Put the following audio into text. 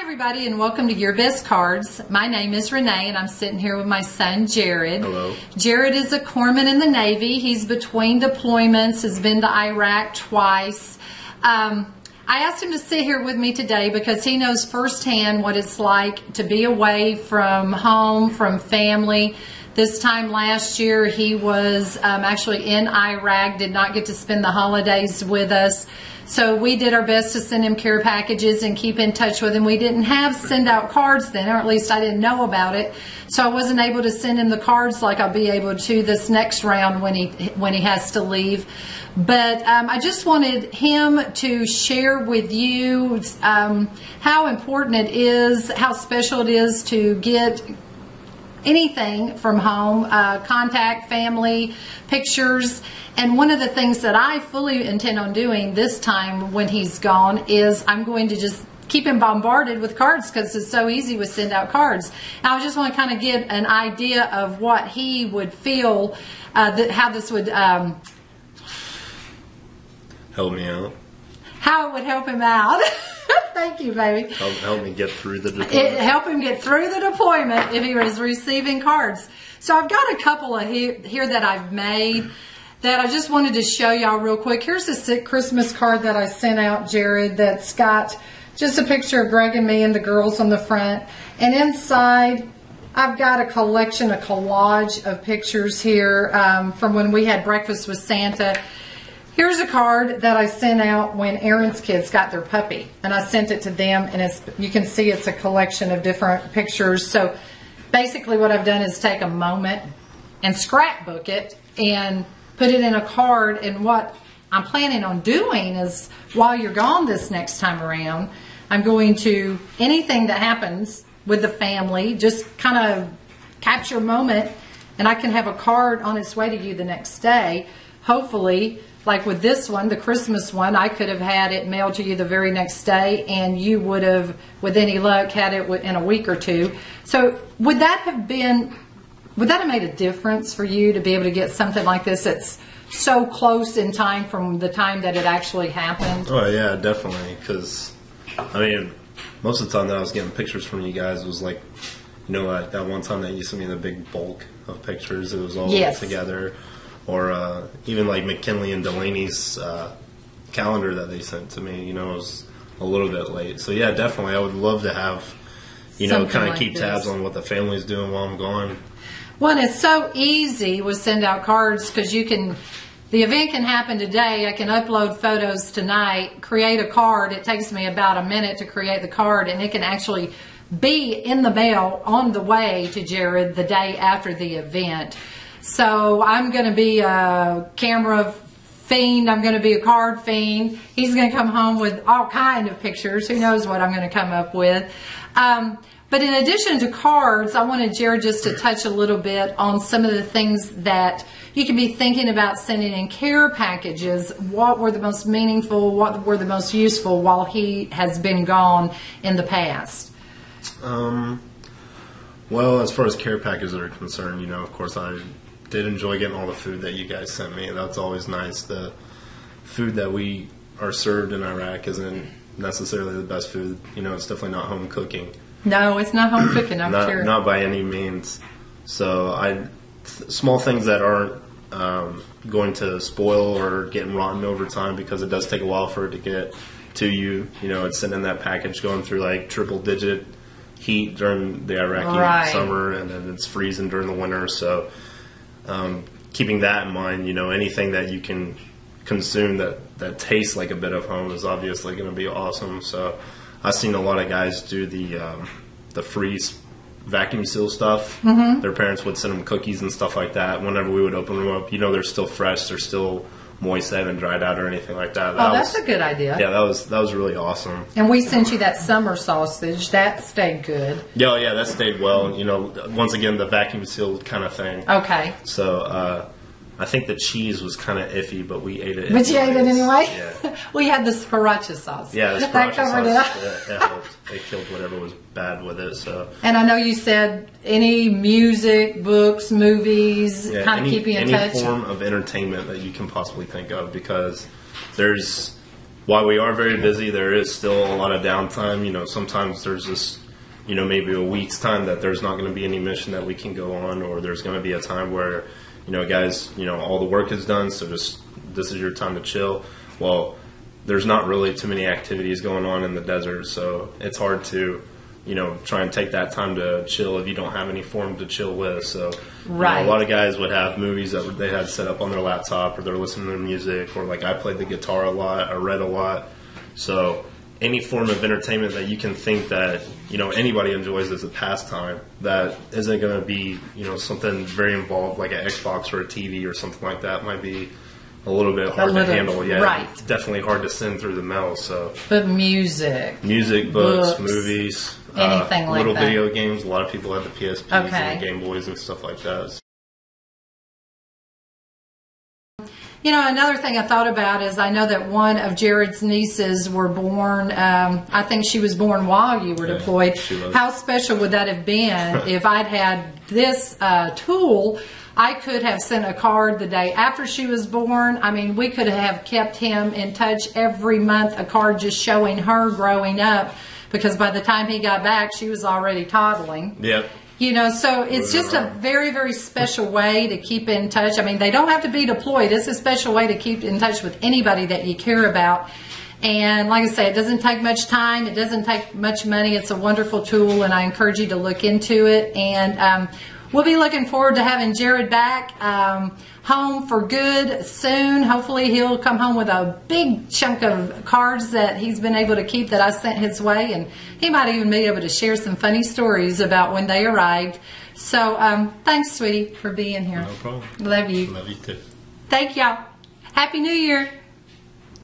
everybody, and welcome to Your Best Cards. My name is Renee, and I'm sitting here with my son, Jared. Hello. Jared is a corpsman in the Navy. He's between deployments, has been to Iraq twice. I asked him to sit here with me today because he knows firsthand what it's like to be away from home, from family. This time last year, he was actually in Iraq, did not get to spend the holidays with us. So we did our best to send him care packages and keep in touch with him. We didn't have send out cards then, or at least I didn't know about it. So I wasn't able to send him the cards like I'll be able to this next round when he has to leave. But I just wanted him to share with you how important it is, how special it is to get anything from home, contact, family, pictures. And one of the things that I fully intend on doing this time when he's gone is I'm going to just keep him bombarded with cards because it's so easy with send out cards. And I just want to kind of get an idea of what he would feel, how this would help me out. How it would help him out. Thank you, baby. Help me get through the deployment. Help him get through the deployment if he was receiving cards. So I've got a couple of here that I've made that I just wanted to show y'all real quick. Here's a Christmas card that I sent out, Jared, that's got just a picture of Greg and me and the girls on the front. And inside, I've got a collection, a collage of pictures here from when we had breakfast with Santa. Here's a card that I sent out when Aaron's kids got their puppy, and I sent it to them, and you can see it's a collection of different pictures. So basically what I've done is take a moment and scrapbook it and put it in a card, and what I'm planning on doing is while you're gone this next time around, I'm going to, anything that happens with the family, just kind of capture a moment, and I can have a card on its way to you the next day, hopefully. Like with this one, the Christmas one, I could have had it mailed to you the very next day, and you would have, with any luck, had it in a week or two. So would that have made a difference for you to be able to get something like this that's so close in time from the time that it actually happened? Oh, yeah, definitely. Because, I mean, most of the time that I was getting pictures from you guys was like, you know, like that one time that you sent me the big bulk of pictures, it was all together. Or even like McKinley and Delaney's calendar that they sent to me, you know, it was a little bit late. So yeah, definitely, I would love to have, you know, kind of keep tabs on what the family's doing while I'm gone. Well, and it's so easy with send out cards because the event can happen today. I can upload photos tonight, create a card. It takes me about a minute to create the card, and it can actually be in the mail on the way to Jared the day after the event. So I'm going to be a camera fiend. I'm going to be a card fiend. He's going to come home with all kind of pictures. Who knows what I'm going to come up with. But in addition to cards, I wanted Jared just to touch a little bit on some of the things that you can be thinking about sending in care packages. What were the most meaningful, what were the most useful while he has been gone in the past? Well, as far as care packages are concerned, you know, of course I did enjoy getting all the food that you guys sent me. That's always nice. The food that we are served in Iraq isn't necessarily the best food. You know, it's definitely not home cooking. No, it's not home cooking, I'm sure. Not by any means. So small things that aren't going to spoil or getting rotten over time, because it does take a while for it to get to you. You know, it's sitting in that package going through like triple-digit heat during the Iraqi summer, and then it's freezing during the winter. So keeping that in mind, you know, anything that you can consume that tastes like a bit of home is obviously going to be awesome. So I've seen a lot of guys do the freeze vacuum seal stuff. Mm-hmm. Their parents would send them cookies and stuff like that. Whenever we would open them up, you know, they're still fresh, they're still moist, they haven't dried out or anything like that. That's a good idea. Yeah, that was really awesome. And we sent you that summer sausage. That stayed good. Yeah, that stayed well. You know, once again, the vacuum sealed kind of thing. Okay. So I think the cheese was kind of iffy, but we ate it. But you ate it anyway? Yeah. We had the sriracha sauce. Yeah, the sriracha sauce. It helped. It killed whatever was bad with it. So. And I know you said any music, books, movies, kind of keep you in touch. Any form of entertainment that you can possibly think of, because there's while we are very busy, there is still a lot of downtime. You know, sometimes there's this, you know, maybe a week's time that there's not going to be any mission that we can go on, or there's going to be a time where, you know, guys, you know, all the work is done, so just this is your time to chill. Well, there's not really too many activities going on in the desert, so it's hard to, you know, try and take that time to chill if you don't have any form to chill with. So right. You know, a lot of guys would have movies that they had set up on their laptop, or they're listening to music, or like I played the guitar a lot, I read a lot. So any form of entertainment that you can think that, you know, anybody enjoys as a pastime that isn't going to be, you know, something very involved like an Xbox or a TV or something like that might be a little bit hard to handle. Yeah, right. It's definitely hard to send through the mail. So, but music, books, movies, anything like little that. Video games. A lot of people have the PSPs Okay. and the Game Boys and stuff like that. You know, another thing I thought about is I know that one of Jared's nieces were born, I think she was born while you were deployed. How special would that have been if I'd had this tool? I could have sent a card the day after she was born. I mean, we could have kept him in touch every month, a card just showing her growing up, because by the time he got back, she was already toddling. Yep. You know, so it's just a very, very special way to keep in touch. I mean, they don't have to be deployed. It's a special way to keep in touch with anybody that you care about. And like I say, it doesn't take much time. It doesn't take much money. It's a wonderful tool, and I encourage you to look into it. And we'll be looking forward to having Jared back home for good soon. Hopefully he'll come home with a big chunk of cards that he's been able to keep that I sent his way, and he might even be able to share some funny stories about when they arrived. So thanks, sweetie, for being here. No problem. Love you. Love you too. Thank y'all. Happy New Year.